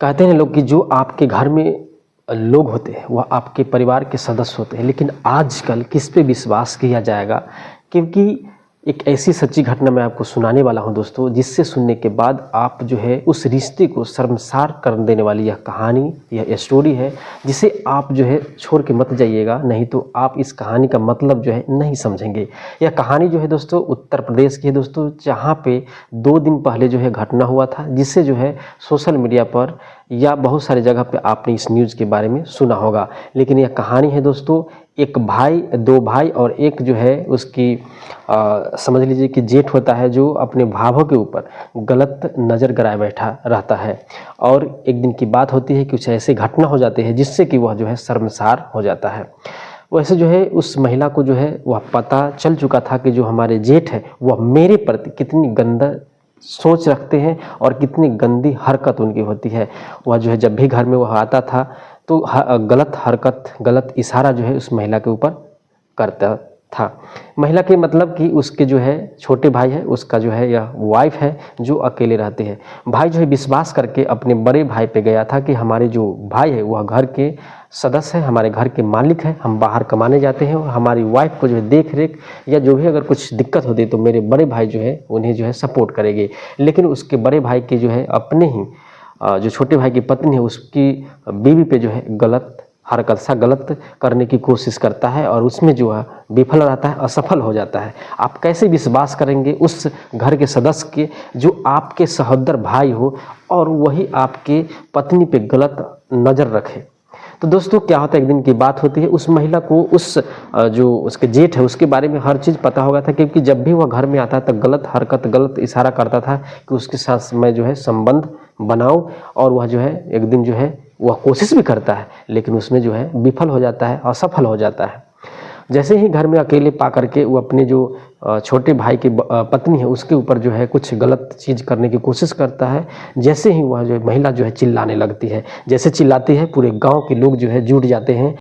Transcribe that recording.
कहते हैं लोग कि जो आपके घर में लोग होते हैं वह आपके परिवार के सदस्य होते हैं, लेकिन आजकल किस पे विश्वास किया जाएगा? क्योंकि एक ऐसी सच्ची घटना मैं आपको सुनाने वाला हूं दोस्तों, जिससे सुनने के बाद आप जो है उस रिश्ते को शर्मसार कर देने वाली यह कहानी, यह स्टोरी है, जिसे आप जो है छोड़ के मत जाइएगा, नहीं तो आप इस कहानी का मतलब जो है नहीं समझेंगे। यह कहानी जो है दोस्तों उत्तर प्रदेश की है दोस्तों, जहाँ पे 2 दिन पहले जो है घटना हुआ था, जिससे जो है सोशल मीडिया पर या बहुत सारी जगह पे आपने इस न्यूज़ के बारे में सुना होगा। लेकिन यह कहानी है दोस्तों, एक भाई, 2 भाई और एक जो है उसकी समझ लीजिए कि जेठ होता है, जो अपने भावों के ऊपर गलत नज़र गड़ाए बैठा रहता है। और एक दिन की बात होती है, कुछ ऐसे घटना हो जाते हैं जिससे कि वह जो है शर्मसार हो जाता है। वैसे जो है उस महिला को जो है वह पता चल चुका था कि जो हमारे जेठ है वह मेरे प्रति कितनी गंदा सोच रखते हैं और कितनी गंदी हरकत उनकी होती है। वह जो है जब भी घर में वह आता था तो गलत हरकत, गलत इशारा जो है उस महिला के ऊपर करता था। महिला के मतलब कि उसके जो है छोटे भाई है, उसका जो है यह वाइफ है जो अकेले रहते हैं। भाई जो है विश्वास करके अपने बड़े भाई पे गया था कि हमारे जो भाई है वह घर के सदस्य है, हमारे घर के मालिक है, हम बाहर कमाने जाते हैं और हमारी वाइफ को जो है देख रेख या जो भी अगर कुछ दिक्कत होती है तो मेरे बड़े भाई जो है उन्हें जो है सपोर्ट करेंगे। लेकिन उसके बड़े भाई के जो है अपने ही जो छोटे भाई की पत्नी है उसकी बीवी पे जो है गलत हरकत सा गलत करने की कोशिश करता है और उसमें जो है विफल रहता है, असफल हो जाता है। आप कैसे विश्वास करेंगे उस घर के सदस्य के जो आपके सहोदर भाई हो और वही आपके पत्नी पे गलत नज़र रखे? तो दोस्तों क्या होता है, एक दिन की बात होती है, उस महिला को उस जो उसके जेठ है उसके बारे में हर चीज़ पता होगा था, क्योंकि जब भी वह घर में आता तो गलत हरकत, गलत इशारा करता था कि उसके साथ मैं जो है संबंध बनाऊं। और वह जो है एक दिन जो है वह कोशिश भी करता है, लेकिन उसमें जो है विफल हो जाता है, असफल हो जाता है। जैसे ही घर में अकेले पा करके वो अपने जो छोटे भाई की पत्नी है उसके ऊपर जो है कुछ गलत चीज़ करने की कोशिश करता है। जैसे ही वह जो महिला जो है चिल्लाने लगती है, जैसे चिल्लाती है पूरे गांव के लोग जो है जुट जाते हैं।